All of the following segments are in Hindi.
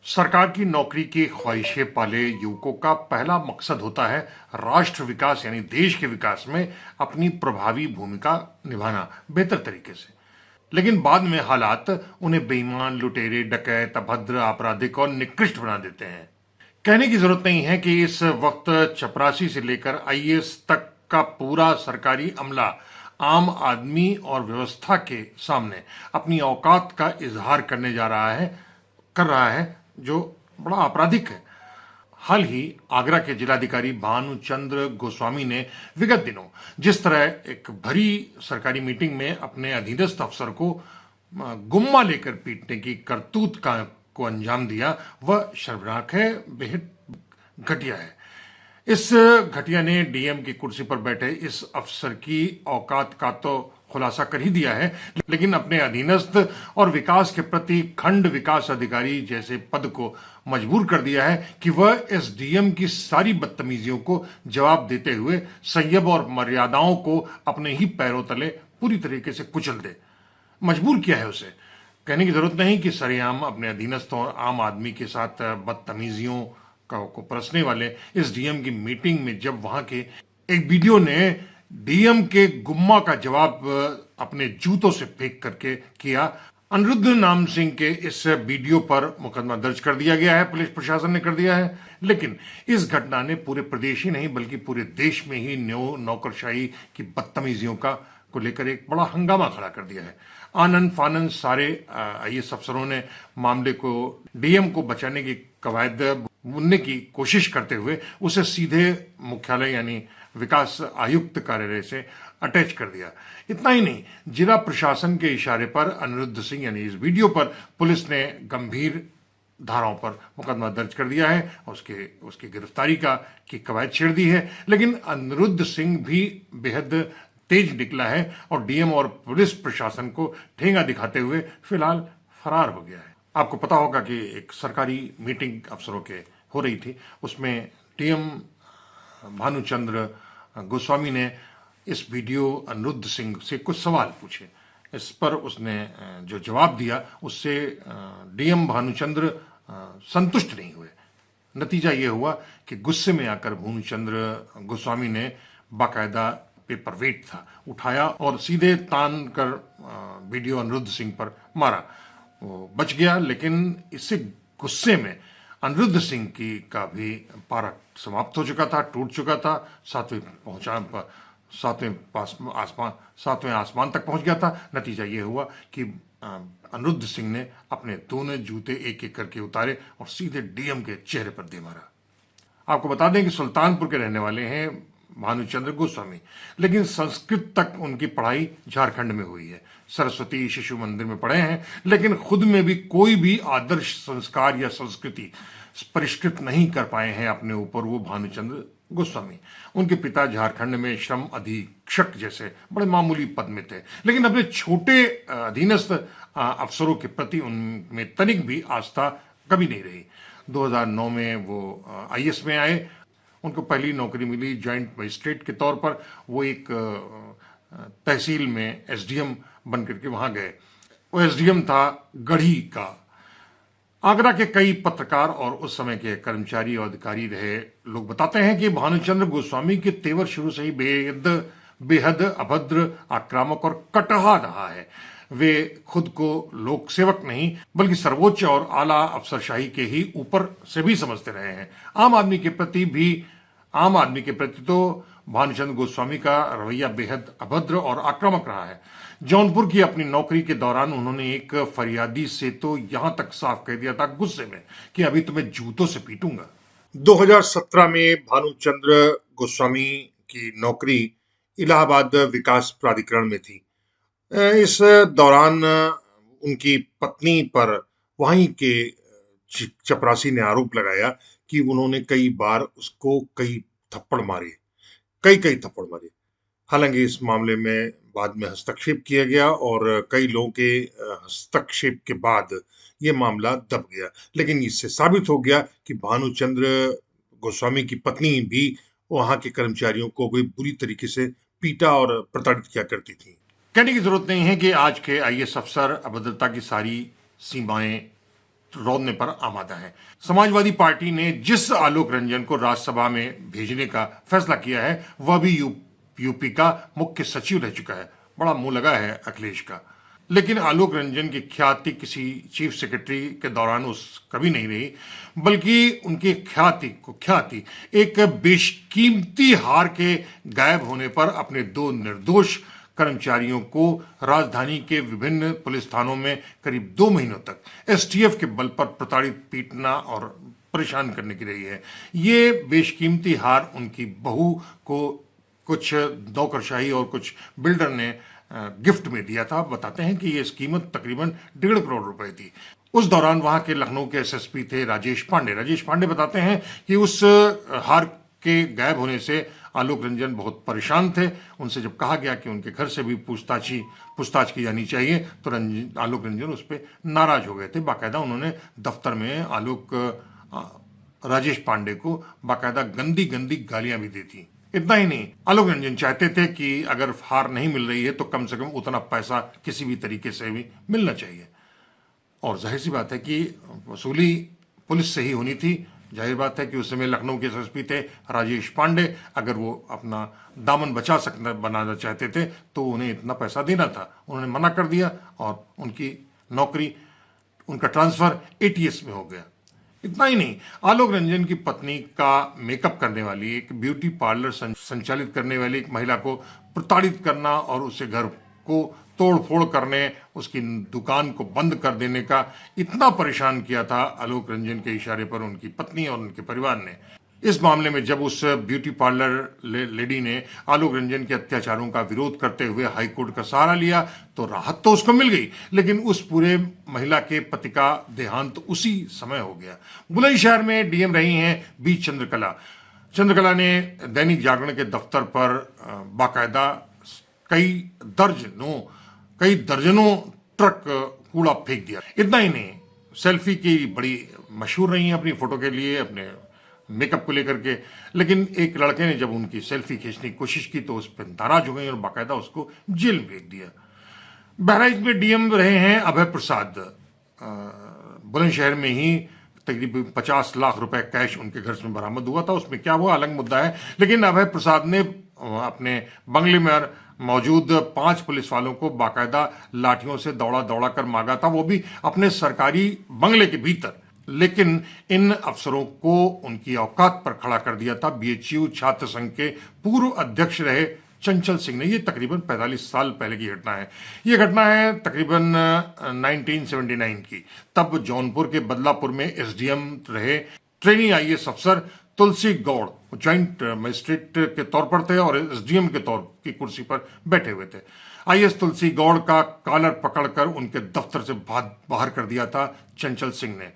सरकार की नौकरी की ख्वाहिशें पाले युवकों का पहला मकसद होता है राष्ट्र विकास यानी देश के विकास में अपनी प्रभावी भूमिका निभाना बेहतर तरीके से। लेकिन बाद में हालात उन्हें बेईमान, लुटेरे, डकैत, अभद्र, आपराधिक और निकृष्ट बना देते हैं। कहने की जरूरत नहीं है कि इस वक्त चपरासी से लेकर आईएएस तक का पूरा सरकारी अमला आम आदमी और व्यवस्था के सामने अपनी औकात का इजहार कर रहा है, जो बड़ा आपराधिक है। हाल ही आगरा के जिलाधिकारी भानुचंद्र गोस्वामी ने विगत दिनों जिस तरह एक भरी सरकारी मीटिंग में अपने अधीनस्थ अफसर को गुम्मा लेकर पीटने की करतूत को अंजाम दिया, वह शर्मनाक है, बेहद घटिया है। इस घटिया ने डीएम की कुर्सी पर बैठे इस अफसर की औकात का तो खुलासा कर ही दिया है, लेकिन अपने अधीनस्थ और विकास के प्रति खंड विकास अधिकारी जैसे पद को मजबूर कर दिया है कि वह इस डीएम की सारी बदतमीजियों को जवाब देते हुए संयम और मर्यादाओं को अपने ही पैरों तले पूरी तरीके से कुचल दे। मजबूर किया है उसे। कहने की जरूरत नहीं कि सरेआम अपने अधीनस्थ और आम आदमी के साथ बदतमीजियों को परसने वाले इस डीएम की मीटिंग में जब वहां के एक वीडियो ने डीएम के गुम्मा का जवाब अपने जूतों से फेंक करके किया, अनिरुद्ध नाम सिंह के इस वीडियो पर मुकदमा दर्ज कर दिया गया है, पुलिस प्रशासन ने कर दिया है। लेकिन इस घटना ने पूरे प्रदेश ही नहीं बल्कि पूरे देश में ही नौकरशाही की बदतमीजियों को लेकर एक बड़ा हंगामा खड़ा कर दिया है। आनंद फानंद सारे आईएएस अफसरों ने मामले को डीएम को बचाने की कवायद बुनने की कोशिश करते हुए उसे सीधे मुख्यालय यानी विकास आयुक्त कार्यालय से अटैच कर दिया। इतना ही नहीं, जिला प्रशासन के इशारे पर अनिरुद्ध सिंह यानी इस वीडियो पर पुलिस ने गंभीर धाराओं पर मुकदमा दर्ज कर दिया है, उसकी गिरफ्तारी की कवायद छेड़ दी है। लेकिन अनिरुद्ध सिंह भी बेहद तेज निकला है और डीएम और पुलिस प्रशासन को ठेंगा दिखाते हुए फिलहाल फरार हो गया है। आपको पता होगा कि एक सरकारी मीटिंग अफसरों के हो रही थी, उसमें डीएम भानुचंद्र गोस्वामी ने इस वीडियो अनिरुद्ध सिंह से कुछ सवाल पूछे। इस पर उसने जो जवाब दिया उससे डीएम भानुचंद्र संतुष्ट नहीं हुए। नतीजा यह हुआ कि गुस्से में आकर भानुचंद्र गोस्वामी ने बाकायदा पेपर वेट था उठाया और सीधे तान कर वीडियो अनिरुद्ध सिंह पर मारा। वो बच गया, लेकिन इससे गुस्से में अनिरुद्ध सिंह का भी पारा समाप्त हो चुका था, टूट चुका था, सातवें आसमान तक पहुंच गया था। नतीजा यह हुआ कि अनिरुद्ध सिंह ने अपने दोनों जूते एक एक करके उतारे और सीधे डीएम के चेहरे पर दे मारा। आपको बता दें कि सुल्तानपुर के रहने वाले हैं भानुचंद्र गोस्वामी, लेकिन संस्कृत तक उनकी पढ़ाई झारखंड में हुई है। सरस्वती शिशु मंदिर में पढ़े हैं, लेकिन खुद में भी कोई भी आदर्श संस्कार या संस्कृति परिष्कृत नहीं कर पाए हैं अपने ऊपर वो भानुचंद्र गोस्वामी। उनके पिता झारखंड में श्रम अधीक्षक जैसे बड़े मामूली पद में थे, लेकिन अपने छोटे अधीनस्थ अफसरों के प्रति उनमें तनिक भी आस्था कभी नहीं रही। 2009 में वो आईएएस में आए। उनको पहली नौकरी मिली जॉइंट मजिस्ट्रेट के तौर पर। वो एक तहसील में एसडीएम बन करके वहां गए। वो एसडीएम था गढ़ी का। आगरा के कई पत्रकार और उस समय के कर्मचारी और अधिकारी रहे लोग बताते हैं कि भानुचंद्र गोस्वामी के तेवर शुरू से ही बेहद अभद्र, आक्रामक और कटहा रहा है। वे खुद को लोक सेवक नहीं बल्कि सर्वोच्च और आला अफसरशाही के ही ऊपर से भी समझते रहे हैं। आम आदमी के प्रति तो भानुचंद्र गोस्वामी का रवैया बेहद अभद्र और आक्रामक रहा है। जौनपुर की अपनी नौकरी के दौरान उन्होंने एक फरियादी से तो यहां तक साफ कह दिया था गुस्से में कि अभी तुम्हें जूतों से पीटूंगा। 2017 में भानुचंद्र गोस्वामी की नौकरी इलाहाबाद विकास प्राधिकरण में थी। इस दौरान उनकी पत्नी पर वहीं के चपरासी ने आरोप लगाया कि उन्होंने कई बार उसको कई थप्पड़ मारे। हालांकि इस मामले में बाद में हस्तक्षेप किया गया और कई लोगों के हस्तक्षेप के बाद ये मामला दब गया। लेकिन इससे साबित हो गया कि भानुचंद्र गोस्वामी की पत्नी भी वहां के कर्मचारियों को भी बुरी तरीके से पीटा और प्रताड़ित किया करती थी। कहने की जरूरत नहीं है कि आज के आईएएस अफसर अभद्रता की सारी सीमाएं रौंदने पर आमादा है। समाजवादी पार्टी ने जिस आलोक रंजन को राज्यसभा में भेजने का फैसला किया है वह भी यूपी का मुख्य सचिव रह चुका है। बड़ा मुंह लगा है अखिलेश का। लेकिन आलोक रंजन की ख्याति किसी चीफ सेक्रेटरी के दौरान उस कभी नहीं रही, बल्कि उनकी ख्याति एक बेशकीमती हार के गायब होने पर अपने दो निर्दोष कर्मचारियों को राजधानी के विभिन्न पुलिस थानों में करीब 2 महीनों तक एसटीएफ के बल पर प्रताड़ित, पीटना और परेशान करने की रही है। ये बेशकीमती हार उनकी बहू को कुछ नौकरशाही और कुछ बिल्डर ने गिफ्ट में दिया था। बताते हैं कि ये कीमत तकरीबन 1.5 करोड़ रुपए थी। उस दौरान वहां के लखनऊ के एसएसपी थे राजेश पांडे बताते हैं कि उस हार के गायब होने से आलोक रंजन बहुत परेशान थे। उनसे जब कहा गया कि उनके घर से भी पूछताछ की जानी चाहिए तो आलोक रंजन उस पर नाराज हो गए थे। बाकायदा उन्होंने दफ्तर में राजेश पांडे को बाकायदा गंदी गंदी गालियां भी दी थी। इतना ही नहीं, आलोक रंजन चाहते थे कि अगर हार नहीं मिल रही है तो कम से कम उतना पैसा किसी भी तरीके से भी मिलना चाहिए। और जाहिर सी बात है कि वसूली पुलिस से ही होनी थी। जाहिर बात है कि उस समय लखनऊ के एसएसपी थे राजेश पांडे। अगर वो अपना दामन बनाना चाहते थे तो उन्हें इतना पैसा देना था। उन्होंने मना कर दिया और उनकी नौकरी, उनका ट्रांसफर एटीएस में हो गया। इतना ही नहीं, आलोक रंजन की पत्नी का मेकअप करने वाली, एक ब्यूटी पार्लर संचालित करने वाली एक महिला को प्रताड़ित करना और उसे घर को तोड़ फोड़ करने, उसकी दुकान को बंद कर देने का इतना परेशान किया था आलोक रंजन के इशारे पर उनकी पत्नी और उनके परिवार ने। इस मामले में जब उस ब्यूटी पार्लर लेडी ने आलोक रंजन के अत्याचारों का विरोध करते हुए हाईकोर्ट का सहारा लिया तो राहत तो उसको मिल गई, लेकिन उस पूरे महिला के पति का देहांत उसी समय हो गया। बुलंदशहर में डीएम रही हैं बी चंद्रकला ने दैनिक जागरण के दफ्तर पर बाकायदा कई दर्जनों ट्रक कूड़ा फेंक दिया। इतना ही नहीं, सेल्फी की बड़ी मशहूर रही हैं अपनी फोटो के लिए, अपने मेकअप को लेकर के। लेकिन एक लड़के ने जब उनकी सेल्फी खींचने की कोशिश की तो उस पर नाराज हो गई और बाकायदा उसको जेल में भेज दिया। बहराइच में डीएम रहे हैं अभय प्रसाद। बुलंदशहर में ही तकरीबन 50 लाख रुपए कैश उनके घर में बरामद हुआ था। उसमें क्या हुआ अलग मुद्दा है, लेकिन अभय प्रसाद ने अपने बंगले में मौजूद 5 पुलिस वालों को बाकायदा लाठियों से दौड़ा कर मांगा था, वो भी अपने सरकारी बंगले के भीतर। लेकिन इन अफसरों को उनकी औकात पर खड़ा कर दिया था बीएचयू छात्र संघ के पूर्व अध्यक्ष रहे चंचल सिंह ने। ये तकरीबन 45 साल पहले की घटना है। ये घटना है तकरीबन 1979 की। तब जौनपुर के बदलापुर में एसडीएम रहे ट्रेनी आईएएस अफसर तुलसी गौड़ ज्वाइंट मजिस्ट्रेट के तौर पर थे और एसडीएम के तौर की कुर्सी पर बैठे हुए थे। आईएएस तुलसी गौड़ का कॉलर पकड़कर उनके दफ्तर से बाहर कर दिया था चंचल सिंह ने।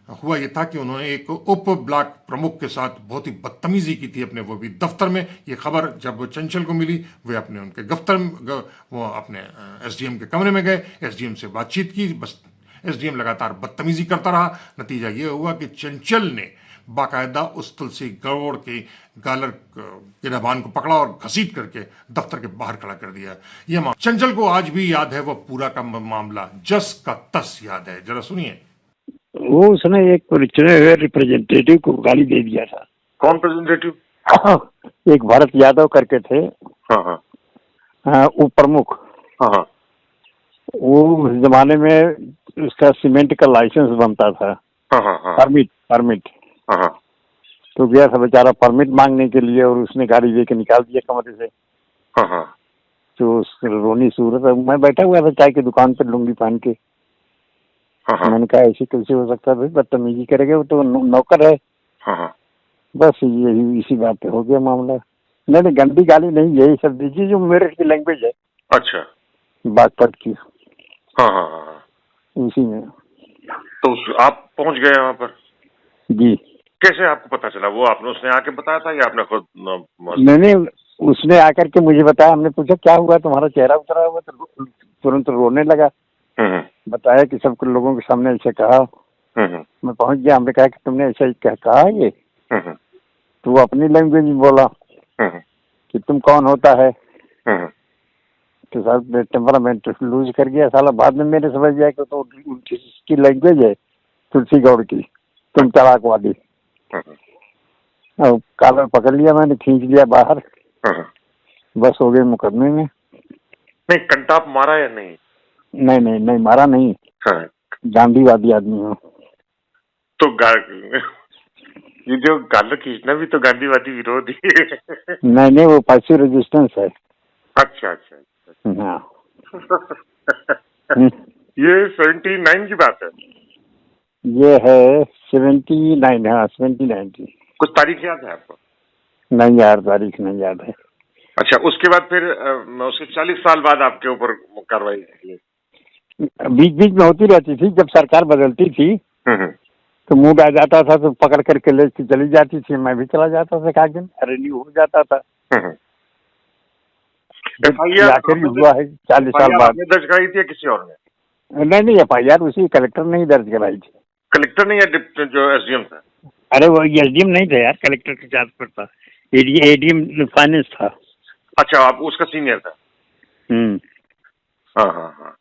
हुआ यह था कि उन्होंने एक उप ब्लॉक प्रमुख के साथ बहुत ही बदतमीजी की थी अपने वो भी दफ्तर में। ये खबर जब चंचल को मिली, वे उनके दफ्तर वो अपने एसडीएम के कमरे में गए, एसडीएम से बातचीत की। बस एसडीएम लगातार बदतमीजी करता रहा। नतीजा ये हुआ कि चंचल ने बाकायदा उस तुलसी गौड़ के गालर गिरबान को पकड़ा और घसीट करके दफ्तर के बाहर खड़ा कर दिया। यह चंचल को आज भी याद है, वह पूरा का मामला जस का तस याद है। जरा सुनिए। वो उसने एक चुने हुए रिप्रेजेंटेटिव को गाली दे दिया था। कौन प्रेजेंटेटिव? एक भारत यादव करके थे। हाँ, वो प्रमुख। हाँ, वो उस जमाने में उसका सीमेंट का लाइसेंस बनता था। हाँ, परमिट। हाँ, तो गया था बेचारा परमिट मांगने के लिए और उसने गाड़ी लेके निकाल दिया कमरे से। हाँ, तो रोनी सूरत, मैं बैठा हुआ था चाय की दुकान पर लुंगी पहन के। हाँ, मैंने कहा ऐसे कैसे हो सकता है भाई, बदतमीजी करेगा, वो तो नौकर है। हाँ, बस यही इसी बात पे हो गया मामला। नहीं गंदी गाली नहीं, यही सब दीजिए जो मेरे की लैंग्वेज है। अच्छा, बागपत की। हाँ, हाँ, उसी में। तो आप पहुंच गए वहाँ पर? जी। कैसे आपको पता चला? वो उसने आके बताया था या आपने खुद? नहीं, उसने आकर के मुझे बताया। हमने पूछा क्या हुआ, तुम्हारा चेहरा उतरा हुआ, तो तुरंत रोने लगा। बताया कि सब लोगों के सामने ऐसे कहा। मैं पहुंच गया, हमने कहा कि तुमने ऐसा कहा ये? तो वो अपनी लैंग्वेज में बोला कि तुम कौन होता है। तो साहब टेम्परामेंट लूज कर गया साला। बाद में मैंने समझ गया कि तो उसकी लैंग्वेज है, तुलसी गौड़ की, तुम तलाकवादी। और कालर पकड़ लिया मैंने, खींच लिया बाहर, बस हो गए मुकदमे में। नहीं, कंटाप मारा या नहीं? नहीं नहीं नहीं, मारा नहीं। हाँ। गांधीवादी आदमी हूँ। तो ये जो गालर खींचना भी तो गांधीवादी विरोध ही है। नहीं नहीं, वो पैसिव रेजिस्टेंस है। अच्छा अच्छा अच्छा। हाँ। हम्म। ये 79 की बात है? ये है 79, हाँ 79 की। कुछ तारीख याद है आपको? नहीं यार, तारीख नहीं याद है। अच्छा, उसके बाद फिर उसके 40 साल बाद आपके ऊपर कार्रवाई की? बीच बीच में होती रहती थी, जब सरकार बदलती थी हम्म। तो मूड आ जाता था तो पकड़ करके ले चली जाती थी, मैं भी चला जाता था, एक दिन रिन्यू हो जाता था। आखिर हुआ है 40 साल बाद। आपने दर्ज कराई थी या किसी और ने? नहीं नहीं, FIR उसी कलेक्टर ने ही दर्ज कराई थी। कलेक्टर ने या जो SDM था? अरे वो SDM नहीं था यार, कलेक्टर के चार्ज पर था। ADM फाइनेंस था। अच्छा, आप उसका सीनियर था? हाँ हाँ हाँ।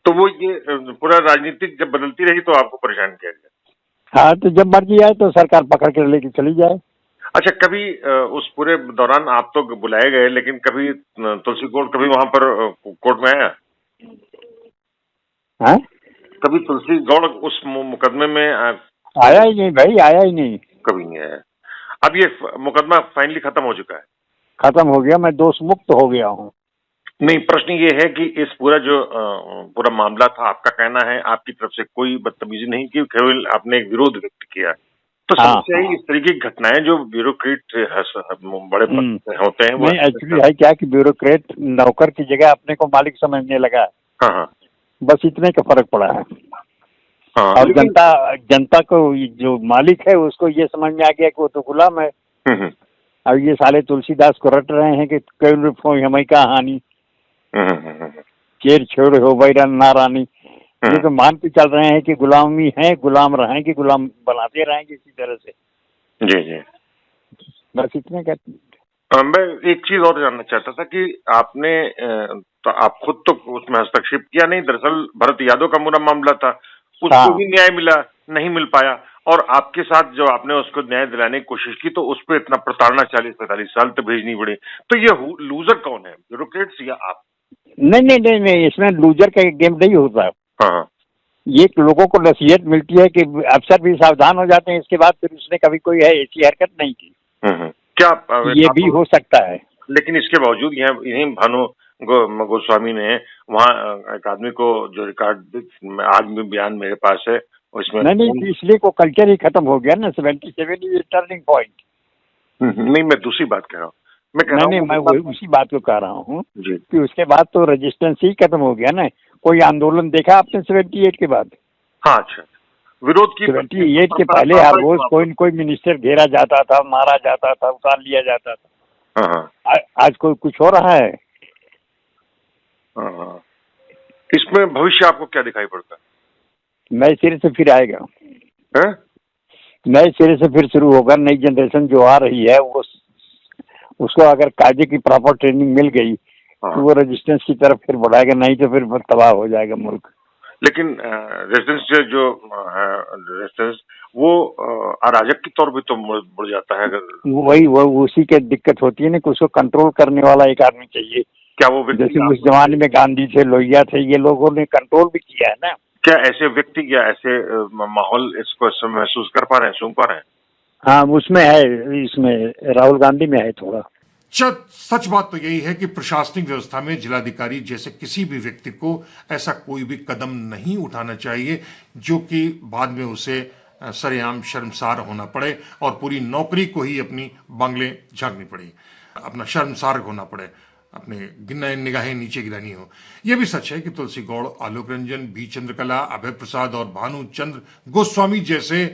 तो वो ये पूरा राजनीतिक जब बदलती रही तो आपको परेशान किया गया? हाँ, तो जब मर्जी आए तो सरकार पकड़ कर लेके चली जाए। अच्छा, कभी उस पूरे दौरान आप तो बुलाए गए, लेकिन कभी तुलसी गौड़ कभी वहां पर कोर्ट में आया? हाँ, कभी तुलसी गौड़ उस मुकदमे में आया ही नहीं भाई, आया ही नहीं। कभी नहीं आया। अब ये मुकदमा फाइनली खत्म हो चुका है? खत्म हो गया, मैं दोष मुक्त हो गया हूँ। नहीं, प्रश्न ये है कि इस पूरा जो पूरा मामला था, आपका कहना है आपकी तरफ से कोई बदतमीजी नहीं की, केवल आपने एक विरोध व्यक्त किया। तो हाँ, समस्या है इस तरीके की घटनाएं जो ब्यूरोक्रेट बड़े पद पे होते हैं वो। नहीं, एक्चुअली है क्या कि ब्यूरोक्रेट नौकर की जगह अपने को मालिक समझने लगा। हाँ हाँ बस इतने का फर्क पड़ा है। हाँ। और जनता को जो मालिक है उसको ये समझ में आ गया कि वो तो गुलाम है। अब ये साले तुलसीदास को रट रहे हैं कि कई हमें का हानि, चेर छोड़ हो बैरन ना रानी। ये तो मान के चल रहे हैं कि गुलामी है, गुलाम रहेंगे, गुलाम बनाते रहेंगे इसी तरह से। जी जी। बस इतने का। मैं एक चीज और जानना चाहता था कि आपने तो आप खुद तो उसमें हस्तक्षेप किया नहीं, दरअसल भरत यादव का पूरा मामला था, उसको भी न्याय मिला नहीं, मिल पाया, और आपके साथ जो आपने उसको न्याय दिलाने की कोशिश की तो उस पर इतना प्रताड़ना 40-45 साल तक भेजनी पड़ी। तो ये लूजर कौन है, ब्यूरोक्रेट्स या आप? नहीं नहीं नहीं नहीं, इसमें लूजर का गेम नहीं होता। हाँ। ये लोगों को नसीहत मिलती है कि अफसर भी सावधान हो जाते हैं, इसके बाद फिर उसने कभी कोई है ऐसी हरकत नहीं की। क्या ये भी हो सकता है। लेकिन इसके बावजूद यहाँ इन्हीं भानु गोस्वामी ने वहाँ एक आदमी को जो रिकॉर्ड आज भी बयान मेरे पास है उसमें। नहीं, इसलिए को कल्चर ही खत्म हो गया ना। 77 इज टर्निंग पॉइंट। नहीं, मैं दूसरी बात कह रहा हूँ। मैं उसी बात को कह रहा हूँ जी कि उसके बाद तो रेजिस्टेंस ही खत्म हो गया ना। कोई आंदोलन देखा आपने 78 के बाद? हाँ, अच्छा, विरोध की 78 के पहले हर रोज कोई न कोई मिनिस्टर घेरा जाता था, मारा जाता था, उतार लिया जाता था। हाँ। आज कोई कुछ हो रहा है? हाँ। इसमें भविष्य आपको क्या दिखाई पड़ता है? नए सिरे से फिर आएगा, नए सिरे से फिर शुरू होगा। नई जनरेशन जो आ रही है वो उसको अगर कायदे की प्रॉपर ट्रेनिंग मिल गई तो वो रेजिस्टेंस की तरफ फिर बढ़ाएगा, नहीं तो फिर तबाह हो जाएगा मुल्क। लेकिन रेजिस्टेंस जो रेजिस्टेंस वो अराजक के तौर पे तो बढ़ जाता है। अगर वो उसी के दिक्कत होती है ना कि उसको कंट्रोल करने वाला एक आदमी चाहिए। क्या वो जैसे उस जमाने में गांधी थे, लोहिया थे, ये लोगों ने कंट्रोल भी किया है ना। क्या ऐसे व्यक्ति या ऐसे माहौल इसको महसूस कर पा रहे हैं, सुन पा रहे हैं? हाँ, उसमें है, इसमें राहुल गांधी में है थोड़ा। सच बात तो यही है कि प्रशासनिक व्यवस्था में जिलाधिकारी जैसे किसी भी व्यक्ति को ऐसा कोई भी कदम नहीं उठाना चाहिए जो कि बाद में उसे सरेआम शर्मसार होना पड़े और पूरी नौकरी को ही अपनी बांगलें झांकनी पड़े, अपना शर्मसार होना पड़े, अपने निगाहें नीचे गिरानी हो। यह भी सच है कि तुलसी गौड़, आलोक रंजन, बी चंद्रकला, अभय प्रसाद और भानु चंद्र गोस्वामी जैसे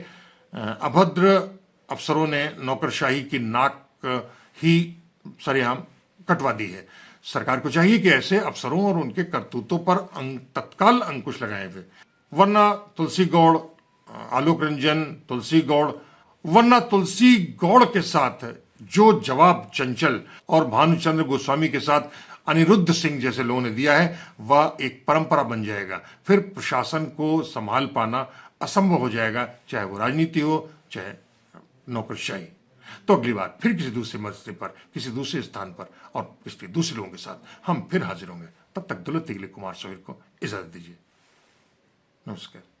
अभद्र अफसरों ने नौकरशाही की नाक ही सरेआम कटवा दी है। सरकार को चाहिए कि ऐसे अफसरों और उनके करतूतों पर तत्काल अंकुश लगाए थे, वरना तुलसी गौड़, आलोक रंजन, वरना तुलसी गौड़ के साथ जो जवाब चंचल और भानुचंद्र गोस्वामी के साथ अनिरुद्ध सिंह जैसे लोगों ने दिया है वह एक परंपरा बन जाएगा। फिर प्रशासन को संभाल पाना असंभव हो जाएगा, चाहे वो राजनीति हो चाहे नौकरशाही। तो अगली बार फिर किसी दूसरे मसले पर, किसी दूसरे स्थान पर और इसलिए दूसरे लोगों के साथ हम फिर हाजिर होंगे। तब तक दौलत कुमार सोहेल को इजाजत दीजिए। नमस्कार।